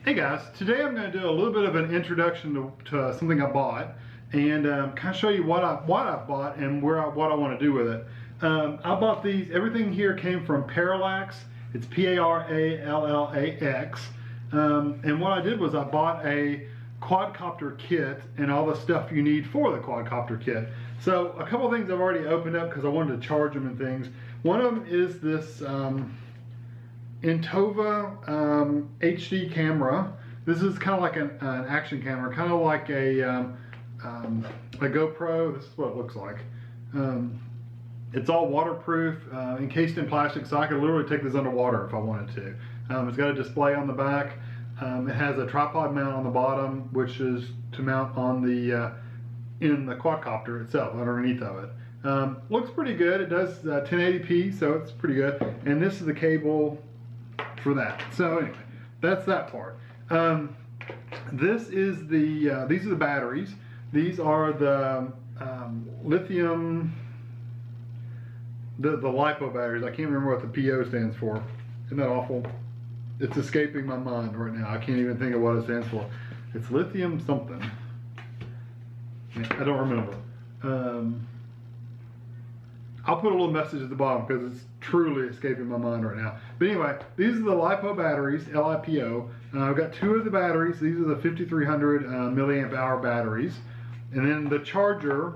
Hey guys, today I'm going to do a little bit of an introduction to something I bought and kind of show you what I've bought and what I want to do with it. I bought these, everything here came from Parallax. It's P-A-R-A-L-L-A-X. And what I did was I bought a quadcopter kit and all the stuff you need for the quadcopter kit. So a couple of things I've already opened up because I wanted to charge them and things. One of them is this Intova HD camera. This is kind of like an action camera, kind of like a GoPro. This is what it looks like. It's all waterproof, encased in plastic, so I could literally take this underwater if I wanted to. It's got a display on the back. It has a tripod mount on the bottom, which is to mount on the in the quadcopter itself, underneath of it. Looks pretty good. It does 1080p, so it's pretty good. And this is the cable for that. So anyway, that's that part. This is the these are the batteries. These are the lithium, the Lipo batteries. I can't remember what the PO stands for. Isn't that awful? It's escaping my mind right now. I can't even think of what it stands for. It's lithium something. I don't remember. I'll put a little message at the bottom because it's truly escaping my mind right now. But anyway, these are the Lipo batteries, L-I-P-O. I've got two of the batteries. These are the 5300 milliamp hour batteries. And then the charger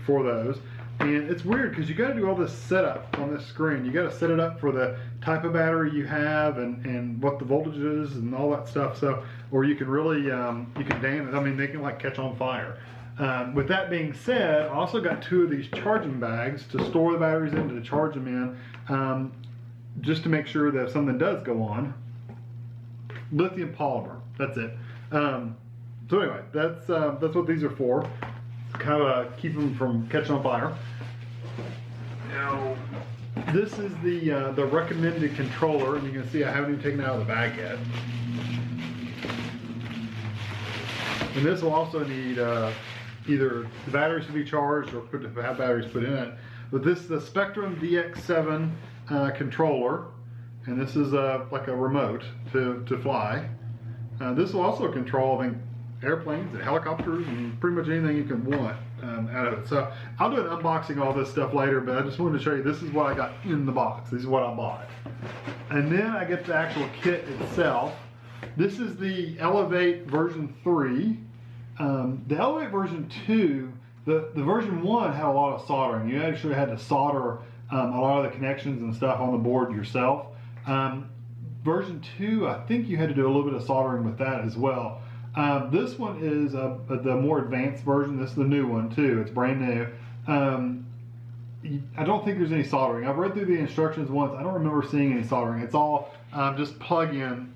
for those. And it's weird because you got to do all this setup on this screen. You got to set it up for the type of battery you have and what the voltage is and all that stuff. So, or you can really, you can damage it. I mean, they can like catch on fire. With that being said, I also got two of these charging bags to store the batteries in, to charge them in, just to make sure that if something does go on. Lithium polymer, that's it. So anyway, that's what these are for. Kind of keep them from catching on fire. Now, this is the recommended controller, and you can see I haven't even taken it out of the bag yet. And this will also need either the batteries to be charged or have batteries put in it. But this is the Spectrum Dx7 controller, and this is like a remote to fly. This will also control, I think, airplanes and helicopters and pretty much anything you can want out of it. So I'll do an unboxing of all this stuff later, but I just wanted to show you this is what I got in the box. This is what I bought. And then I get the actual kit itself. This is the Elev-8 version 3. The Elev-8 version 2, the version 1 had a lot of soldering. You actually had to solder a lot of the connections and stuff on the board yourself. Version 2, I think you had to do a little bit of soldering with that as well. This one is the more advanced version. This is the new one too. It's brand new. I don't think there's any soldering. I've read through the instructions once. I don't remember seeing any soldering. It's all just plug in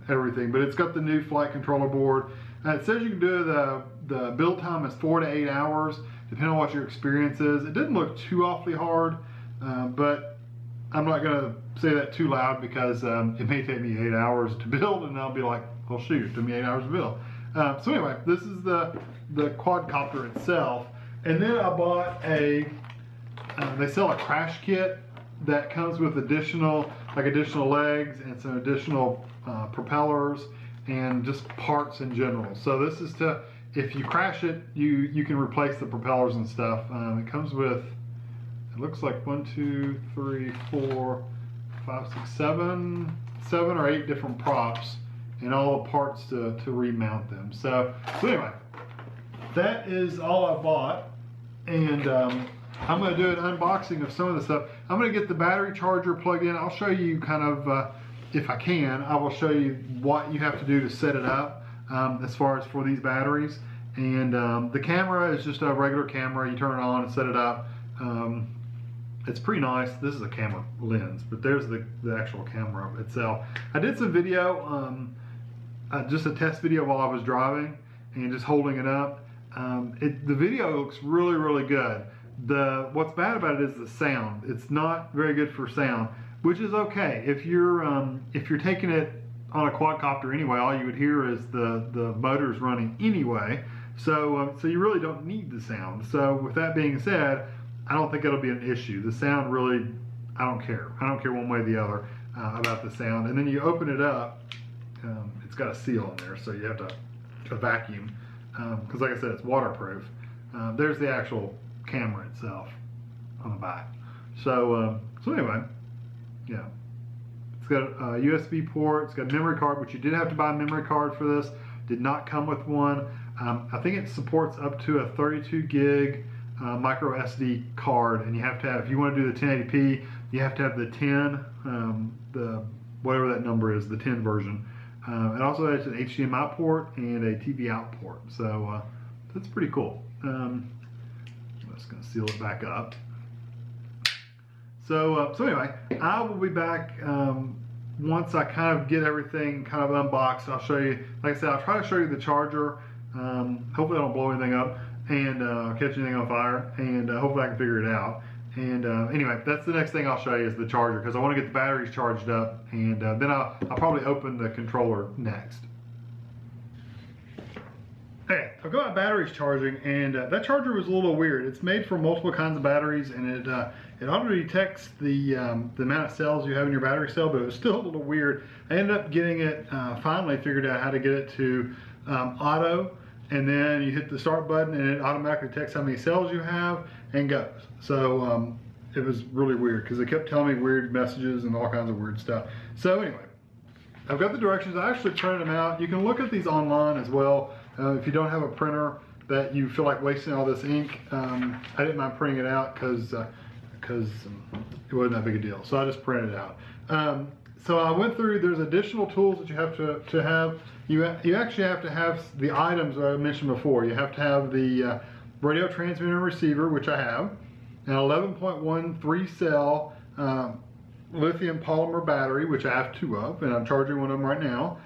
everything. But it's got the new flight controller board. It says you can do the build time is 4 to 8 hours, depending on what your experience is. It didn't look too awfully hard, but I'm not going to say that too loud because it may take me 8 hours to build, and I'll be like, well, shoot, it took me 8 hours to build. So anyway, this is the quadcopter itself. And then I bought they sell a crash kit that comes with additional legs and some additional propellers and just parts in general. So this is to, if you crash it, you can replace the propellers and stuff. It comes with, it looks like 1, 2, 3, 4, 5, 6, 7 or 8 different props and all the parts to remount them. So anyway, that is all I bought, and I'm going to do an unboxing of some of the stuff. I'm going to get the battery charger plugged in. I'll show you kind of, if I can, I will show you what you have to do to set it up as far as for these batteries. And the camera is just a regular camera. You turn it on and set it up. It's pretty nice. This is a camera lens, but there's the actual camera itself. I did some video, just a test video while I was driving and just holding it up. The video looks really, really good. What's bad about it is the sound. It's not very good for sound, which is okay. If you're taking it on a quadcopter anyway, all you would hear is the motors running anyway. So you really don't need the sound. So with that being said, I don't think it'll be an issue. The sound really, I don't care. I don't care one way or the other. about the sound. And then you open it up, it's got a seal in there, so you have to vacuum, because like I said, it's waterproof. There's the actual camera itself on the back. So anyway, yeah. It's got a USB port, it's got a memory card, which you did have to buy a memory card for this. Did not come with one. I think it supports up to a 32 gig micro SD card, and you have to have, if you want to do the 1080p, you have to have the 10, the whatever that number is, the 10 version. It also has an HDMI port and a TV out port, so that's pretty cool. I'm just going to seal it back up. So anyway, I will be back once I kind of get everything kind of unboxed. I'll show you, like I said, I'll try to show you the charger. Hopefully I don't blow anything up and catch anything on fire, and hopefully I can figure it out. And anyway, that's the next thing I'll show you is the charger, because I want to get the batteries charged up, and then I'll probably open the controller next. Hey, I've got my batteries charging, and that charger was a little weird. It's made for multiple kinds of batteries, and it auto detects the amount of cells you have in your battery cell, but it was still a little weird. I ended up getting it, finally figured out how to get it to auto, and then you hit the start button and it automatically detects how many cells you have and goes. So it was really weird because it kept telling me weird messages and all kinds of weird stuff. So anyway, I've got the directions. I actually printed them out. You can look at these online as well. If you don't have a printer that you feel like wasting all this ink, I didn't mind printing it out because it wasn't that big a deal. So I just printed it out. So I went through, there's additional tools that you have to have. You actually have to have the items that I mentioned before. You have to have the radio transmitter and receiver, which I have, an 11.1 3-cell lithium polymer battery, which I have 2 of, and I'm charging one of them right now.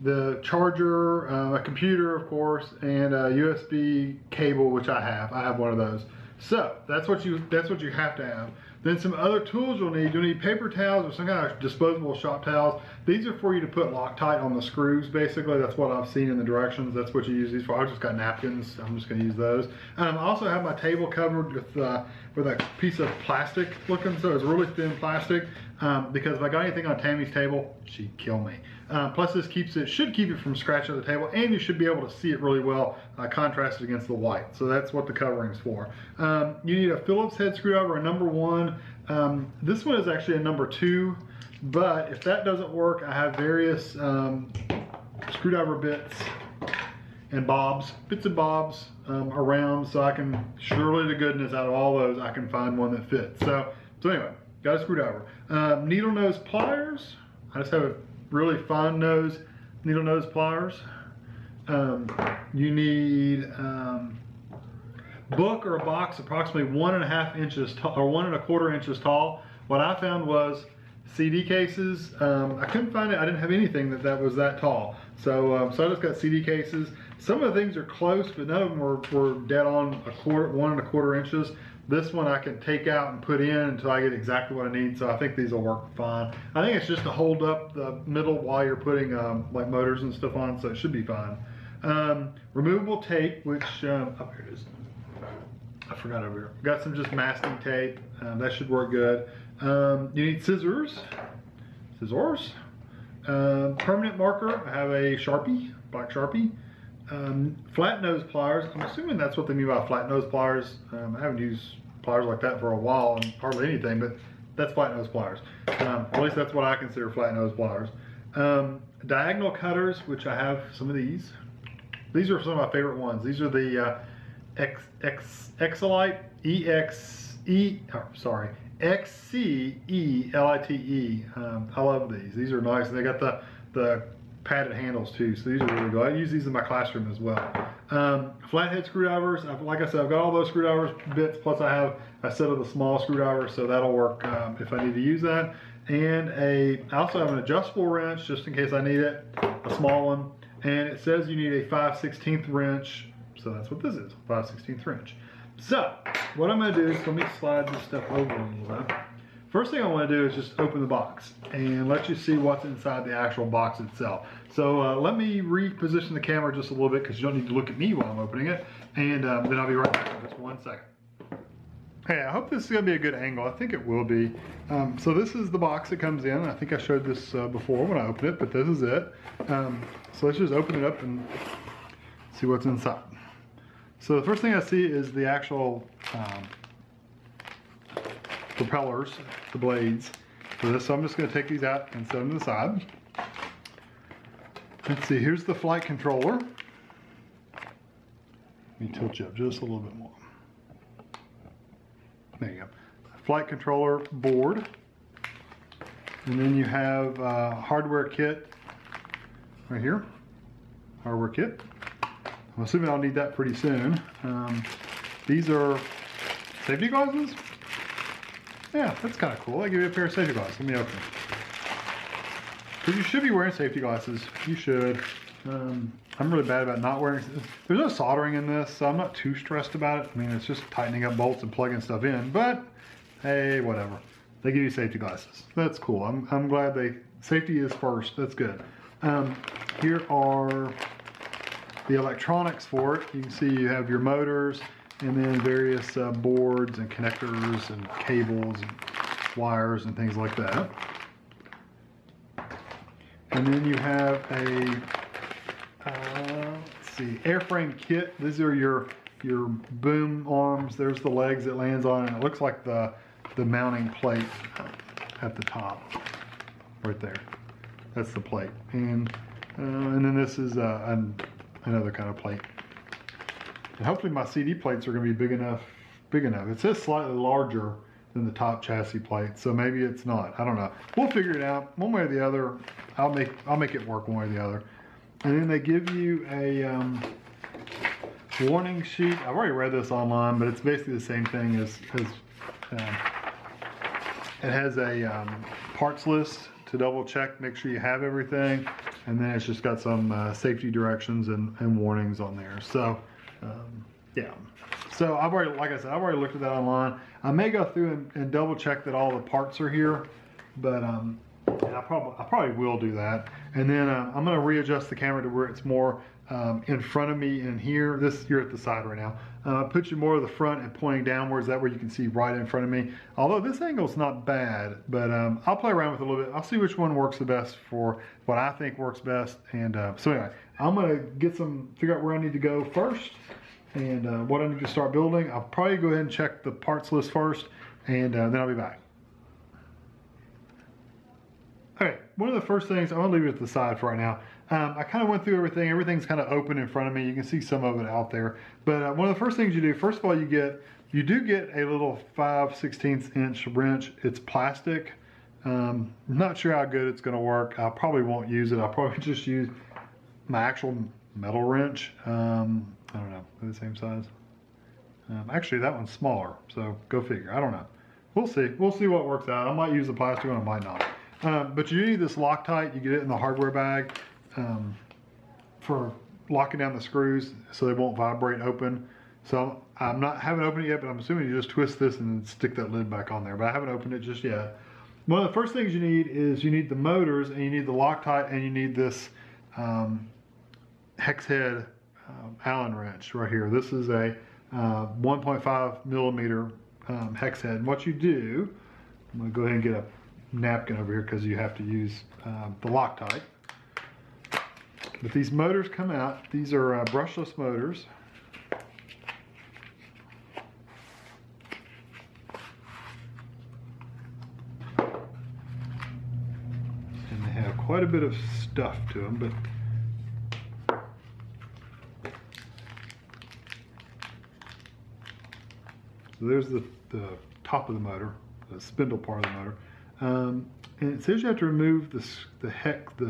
The charger, a computer, of course, and a USB cable, which I have. I have one of those. So that's what you have to have. Then some other tools you'll need paper towels or some kind of disposable shop towels. These are for you to put Loctite on the screws, basically. That's what I've seen in the directions. That's what you use these for. I've just got napkins. I'm just gonna use those. I also have my table covered with a piece of plastic looking, so it's really thin plastic, because if I got anything on Tammy's table, she'd kill me. Plus this should keep it from scratching the table, and you should be able to see it really well, contrasted against the white. So that's what the covering's for. You need a Phillips head screwdriver, a number 1. This one is actually a number 2, but if that doesn't work, I have various screwdriver bits and bits and bobs around, so I can, surely to goodness, out of all those, I can find one that fits. So anyway, got a screwdriver. Needle nose pliers. I just have a really fine needle nose pliers. You need book or a box approximately 1.5 inches tall or 1.25 inches tall. What I found was CD cases. I couldn't find it. I didn't have anything that was that tall. So I just got CD cases. Some of the things are close, but none of them were dead on 1.25 inches. This one I can take out and put in until I get exactly what I need. So I think these will work fine. I think it's just to hold up the middle while you're putting like motors and stuff on, so it should be fine. Removable tape, which, oh, here it is. I forgot over here. Got some just masking tape. That should work good. You need scissors. Permanent marker. I have a Sharpie, black Sharpie. Flat nose pliers. I'm assuming that's what they mean by flat nose pliers. I haven't used pliers like that for a while, and hardly anything, but that's flat nose pliers. At least that's what I consider flat nose pliers. Diagonal cutters, which I have some of these. These are some of my favorite ones. These are the Xcelite, XCELITE. I love these. These are nice. They got the padded handles too, so these are really good. I use these in my classroom as well. Flathead screwdrivers. Like I said, I've got all those screwdrivers bits, plus I have a set of the small screwdrivers, so that'll work if I need to use that. And I also have an adjustable wrench just in case I need it, a small one. And it says you need a 5/16 wrench, so that's what this is, 5/16 wrench. So what I'm going to do is, let me slide this stuff over a little bit. First thing I want to do is just open the box and let you see what's inside the actual box itself. So let me reposition the camera just a little bit, because you don't need to look at me while I'm opening it, and then I'll be right back in just 1 second. Hey, I hope this is going to be a good angle. I think it will be. So this is the box that comes in. I think I showed this before when I opened it, but this is it. So let's just open it up and see what's inside. So the first thing I see is the actual propellers, the blades for this. So I'm just going to take these out and set them to the side. Let's see, here's the flight controller. Let me tilt you up just a little bit more. There you go. Flight controller board. And then you have hardware kit right here. Hardware kit. I'm assuming I'll need that pretty soon. These are safety glasses? Yeah, that's kind of cool. They give you a pair of safety glasses. Let me open it. Because you should be wearing safety glasses. You should. I'm really bad about not wearing. There's no soldering in this, so I'm not too stressed about it. I mean, it's just tightening up bolts and plugging stuff in. But hey, whatever. They give you safety glasses. That's cool. I'm glad safety is first. That's good. Here are the electronics for it. You can see you have your motors and then various boards and connectors and cables and wires and things like that. And then you have a let's see, airframe kit. These are your boom arms. There's the legs it lands on, and it looks like the mounting plate at the top, right there. That's the plate, and then this is another kind of plate. And hopefully my CD plates are going to be big enough. It says slightly larger than the top chassis plate, so maybe it's not. I don't know. We'll figure it out one way or the other. I'll make it work one way or the other. And then they give you a warning sheet. I've already read this online, but it's basically the same thing as it has a parts list to double check, make sure you have everything, and then it's just got some safety directions and warnings on there. So yeah. So like I said, I've already looked at that online. I may go through and double check that all the parts are here, but and I probably will do that. And then I'm going to readjust the camera to where it's more in front of me and here. You're at the side right now. Put you more to the front and pointing downwards. That way you can see right in front of me. Although this angle's not bad, but I'll play around with it a little bit. I'll see which one works the best for what I think works best. And so anyway, I'm going to figure out where I need to go first and what I need to start building. I'll probably go ahead and check the parts list first, and then I'll be back. Okay, one of the first things, I'm gonna leave it to the side for right now. I kind of went through everything. Everything's kind of open in front of me. You can see some of it out there. But one of the first things you do, first of all, you do get a little 5/16 inch wrench. It's plastic. Not sure how good it's gonna work. I probably won't use it. I'll probably just use my actual metal wrench. I don't know, they're the same size. Actually, that one's smaller, so go figure. I don't know. We'll see. We'll see what works out. I might use the plastic one, I might not. But you need this Loctite. You get it in the hardware bag for locking down the screws so they won't vibrate open. So haven't opened it yet, but I'm assuming you just twist this and then stick that lid back on there. But I haven't opened it just yet. One of the first things you need is you need the motors, and you need the Loctite, and you need this hex head Allen wrench right here. This is a 1.5 millimeter hex head. And what you do, I'm going to go ahead and get a napkin over here because you have to use the Loctite. But these motors come out. These are brushless motors. And they have quite a bit of stuff to them, but so there's the top of the motor, the spindle part of the motor. And it says you have to remove the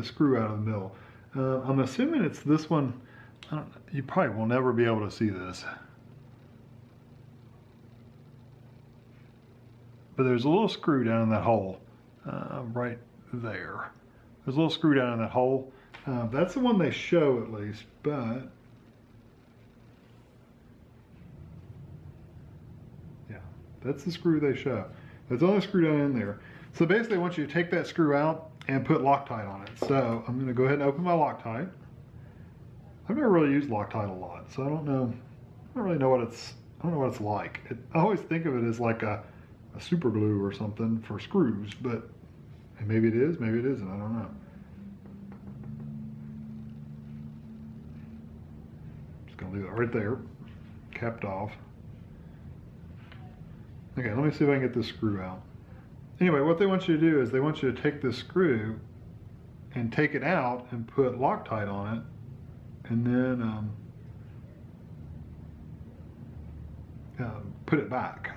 screw out of the middle. I'm assuming it's this one. You probably will never be able to see this. But there's a little screw down in that hole, right there. There's a little screw down in that hole. That's the one they show at least, but yeah, that's the screw they show. There's the only screw down in there. So basically I want you to take that screw out and put Loctite on it. So I'm gonna go ahead and open my Loctite. I've never really used Loctite a lot, so I don't really know what it's I don't know what it's like. I always think of it as like a super glue or something for screws, but maybe it is, maybe it isn't, I don't know. Just gonna leave it right there, capped off. Okay, let me see if I can get this screw out. Anyway, what they want you to do is they want you to take this screw and take it out and put Loctite on it, and then put it back.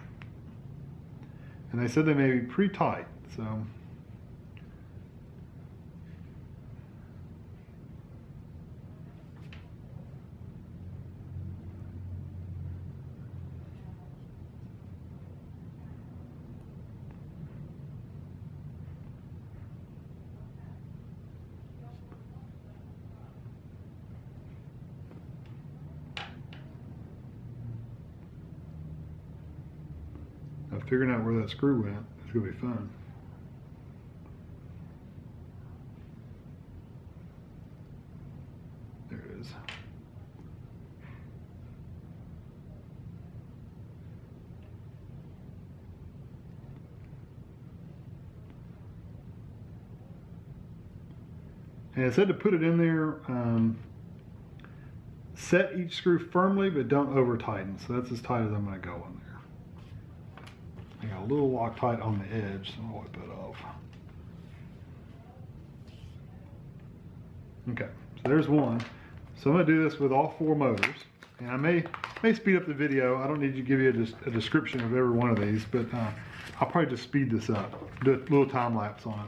And they said they may be pretty tight, so. Figuring out where that screw went, it's gonna be fun. There it is. And it said to put it in there, set each screw firmly, but don't over tighten. So that's as tight as I'm gonna go in there. I got a little Loctite on the edge, so I'll wipe that off. Okay, so there's one. So I'm gonna do this with all 4 motors, and I may speed up the video. I don't need to give you a description of every one of these, but I'll probably just speed this up, do a little time lapse on it.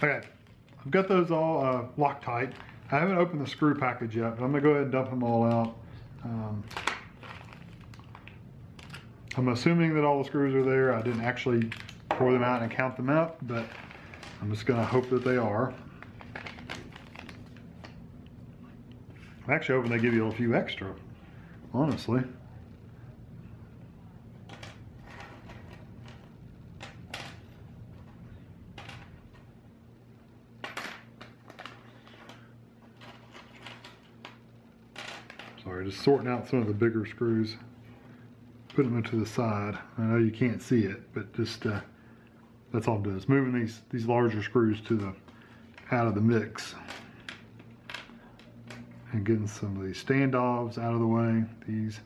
Okay, I've got those all Loctite. I haven't opened the screw package yet, but I'm gonna go ahead and dump them all out. I'm assuming that all the screws are there. I didn't actually pour them out and count them out, but I'm just gonna hope that they are. I'm actually hoping they give you a few extra, honestly. Sorry, just sorting out some of the bigger screws, putting them to the side. I know you can't see it, but just that's all it does. Moving these larger screws to out of the mix, and getting some of these standoffs out of the way. These.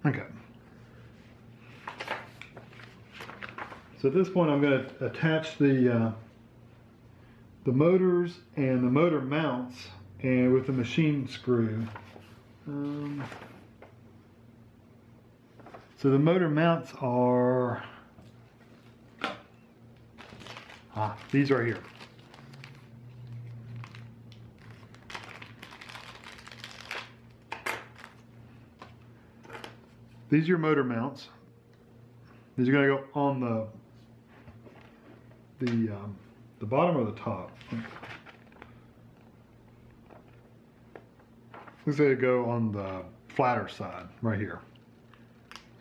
Okay. So at this point, I'm going to attach the motors and the motor mounts, and with the machine screw. So the motor mounts are these right here. These are your motor mounts. These are going to go on the bottom or the top. Looks like they go on the flatter side right here.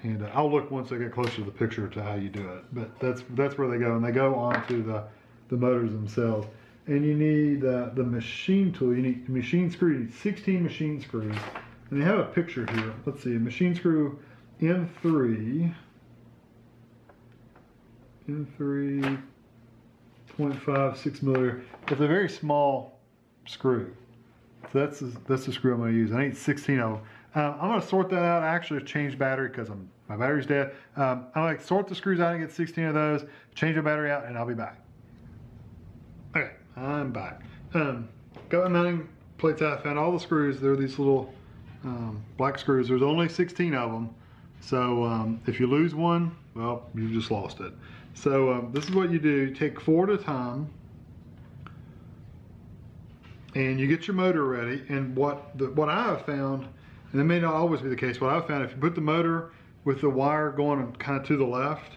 And I'll look once I get closer to the picture to how you do it. But that's where they go, and they go onto the motors themselves. And you need the machine tool. You need machine screw. You need 16 machine screws. And they have a picture here. Let's see, machine screw M3. M3. 0.56 millimeter. It's a very small screw. So that's the screw I'm going to use. I need 16 of them. I'm going to sort that out. I actually changed battery because my battery's dead. I'm going to sort the screws out and get 16 of those, change the battery out, and I'll be back. Okay, I'm back. Got my mounting plates out. I found all the screws. They're these little black screws. There's only 16 of them. So if you lose one, well, you just lost it. So this is what you do. You take 4 at a time. And you get your motor ready, and what I have found, and it may not always be the case, what I've found, if you put the motor with the wire going kind of to the left,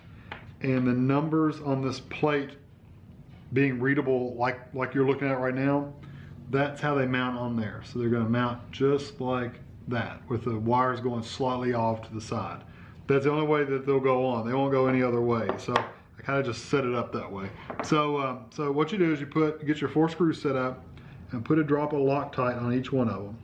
and the numbers on this plate being readable like you're looking at right now, that's how they mount on there. So they're going to mount just like that, with the wires going slightly off to the side. That's the only way that they'll go on. They won't go any other way. So I kind of just set it up that way. So so what you do is you get your 4 screws set up, and put a drop of Loctite on each one of them.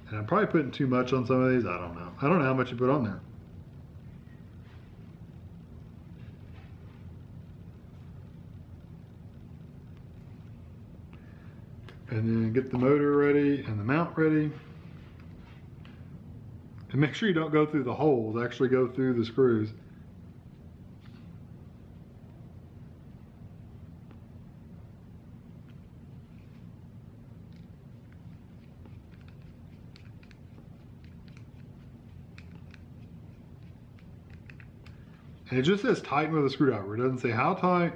And I'm probably putting too much on some of these. I don't know. I don't know how much you put on there. And then get the motor ready and the mount ready. And make sure you don't go through the holes, actually go through the screws. And it just says tighten with a screwdriver. It doesn't say how tight.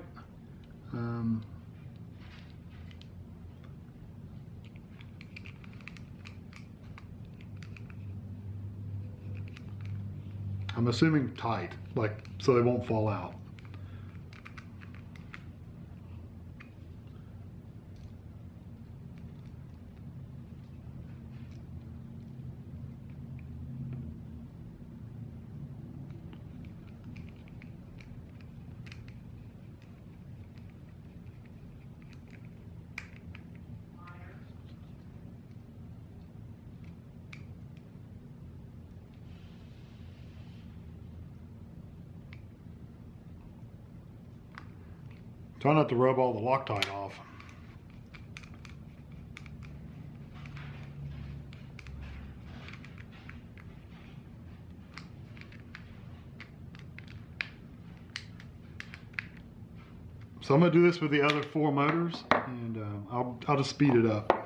I'm assuming tight, like so they won't fall out. Try not to rub all the Loctite off. So I'm going to do this with the other 4 motors, and I'll just speed it up.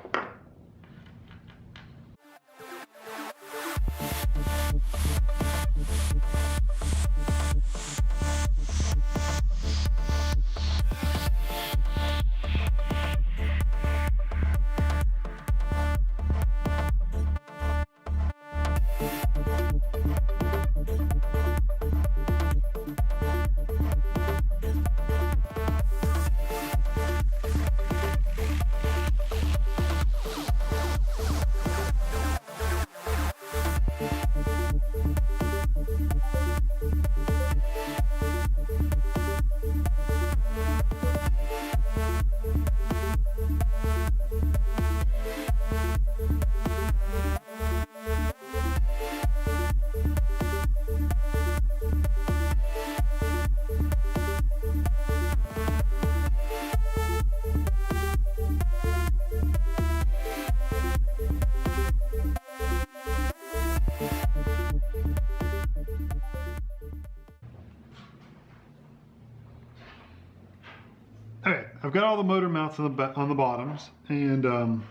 Okay, I've got all the motor mounts on the bottoms, and what I'm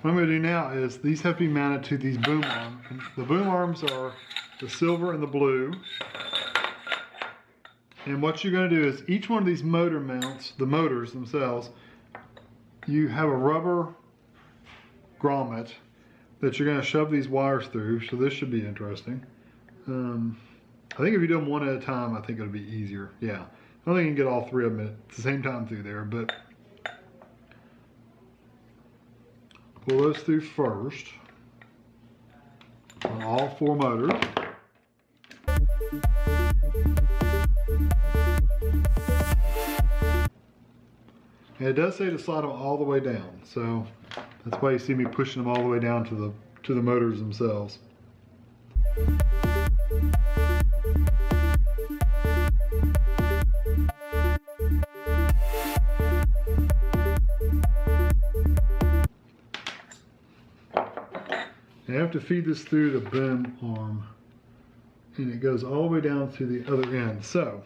going to do now is these have to be mounted to these boom arms. The boom arms are the silver and the blue. And what you're going to do is each one of these motor mounts, the motors themselves, you have a rubber grommet that you're going to shove these wires through. So this should be interesting. I think if you do them one at a time, I think it'll be easier. Yeah. I don't think you can get all 3 of them at the same time through there, but pull those through first on all 4 motors. And it does say to slide them all the way down, so that's why you see me pushing them all the way down to the motors themselves. You have to feed this through the boom arm, and it goes all the way down to the other end. So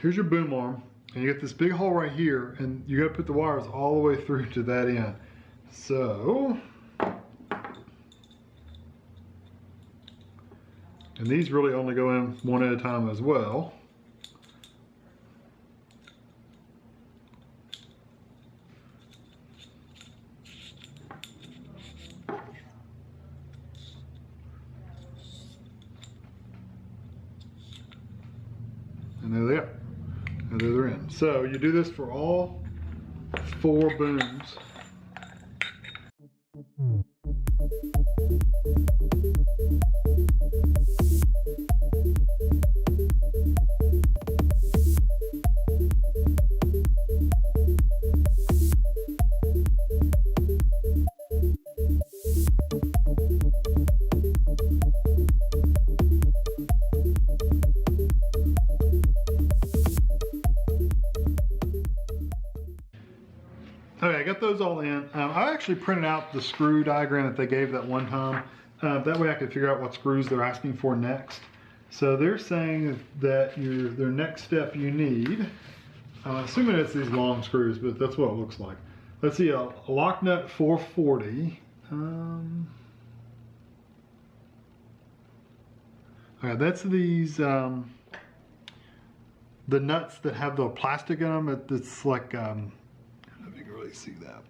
here's your boom arm, and you get this big hole right here, and you got to put the wires all the way through to that end. So, and these really only go in one at a time as well. And there they are. And there they're in. So you do this for all 4 booms. Okay, I got those all in. I actually printed out the screw diagram that they gave that one time. That way I could figure out what screws they're asking for next. So they're saying that their next step you need, assuming it's these long screws, but that's what it looks like. Let's see, a lock nut 440. Okay, that's these, the nuts that have the plastic in them. It's like, you can really see that.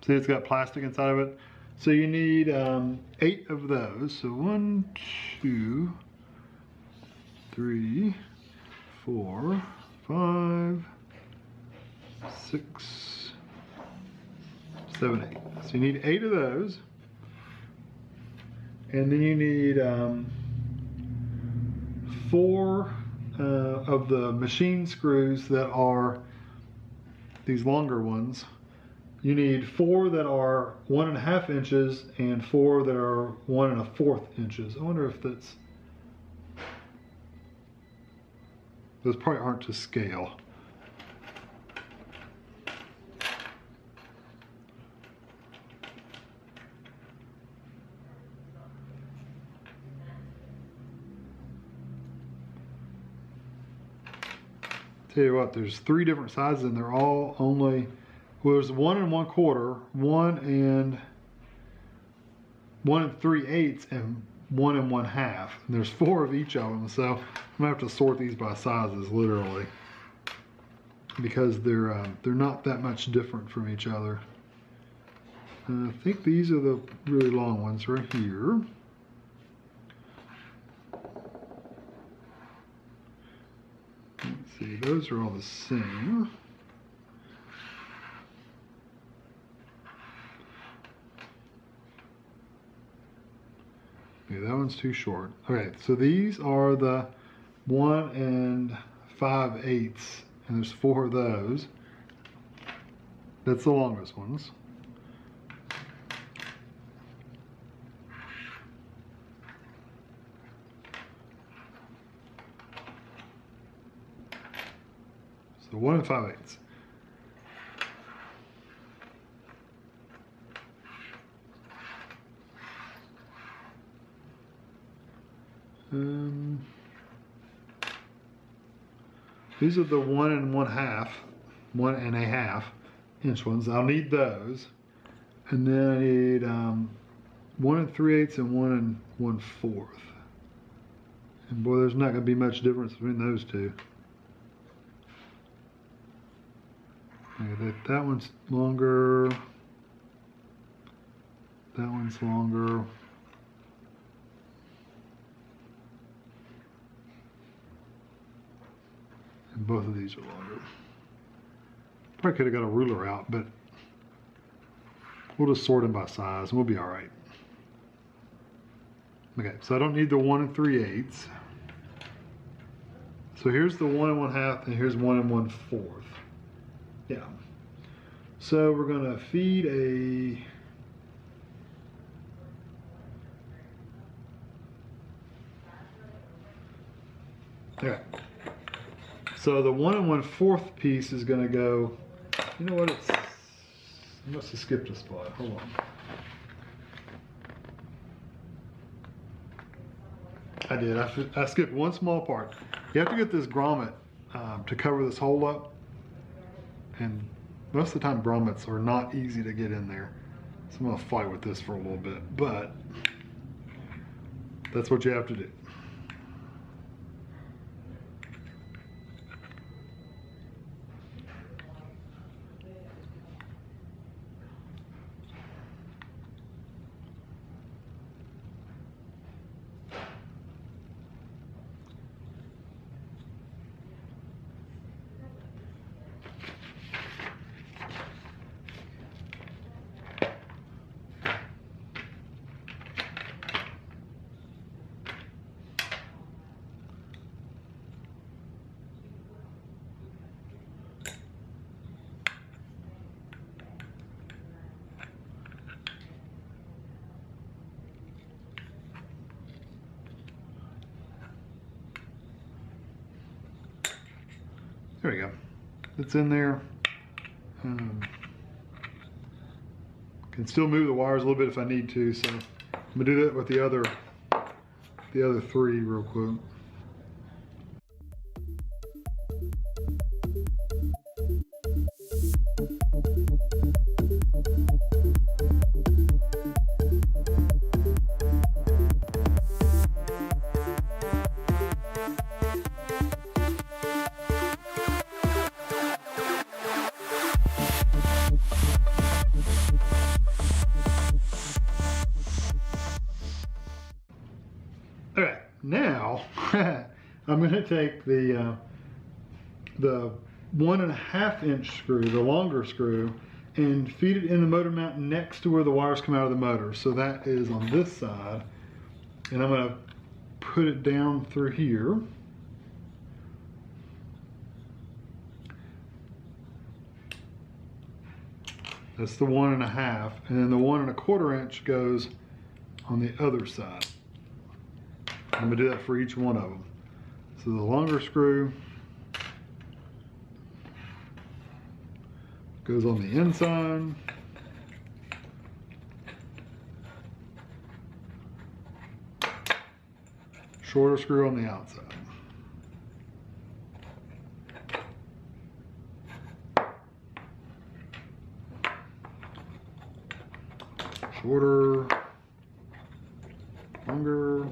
See, it's got plastic inside of it. So you need 8 of those. So 1, 2, 3, 4, 5, 6, 7, 8. So you need 8 of those. And then you need 4 of the machine screws that are these longer ones. You need 4 that are 1.5 inches and 4 that are 1 1/4 inches. I wonder if those probably aren't to scale. Tell you what, there's 3 different sizes and they're all only, well, there's 1 1/4, 1 3/8, and 1 1/2. And there's 4 of each of them, so I'm gonna have to sort these by sizes, literally, because they're not that much different from each other. I think these are the really long ones right here. Let's see, those are all the same. Okay, that one's too short. Okay, so these are the 1 5/8, and there's 4 of those. That's the longest ones. So 1 5/8. These are the 1 1/2, 1 1/2 inch ones. I'll need those. And then I need 1 3/8 and 1 1/4. And boy, there's not going to be much difference between those two. Okay, that one's longer. That one's longer. And both of these are longer. Probably could have got a ruler out, but we'll just sort them by size and we'll be all right. Okay, so I don't need the 1 3/8. So here's the 1 1/2 and here's 1 1/4. Yeah. So we're gonna feed a okay. So the 1 1/4 piece is gonna go, you know what, it's I must have skipped a spot. Hold on. I did. I skipped one small part. You have to get this grommet to cover this hole up. And most of the time grommets are not easy to get in there. So I'm going to fight with this for a little bit. But that's what you have to do. There we go. It's in there. Can still move the wires a little bit if I need to, so I'm gonna do that with the other three real quick. Alright, now I'm going to take the 1.5 inch screw, the longer screw, and feed it in the motor mount next to where the wires come out of the motor. So that is on this side, and I'm going to put it down through here. That's the 1.5, and then the 1.25 inch goes on the other side. I'm going to do that for each one of them. So the longer screw goes on the inside. Shorter screw on the outside. Shorter, longer.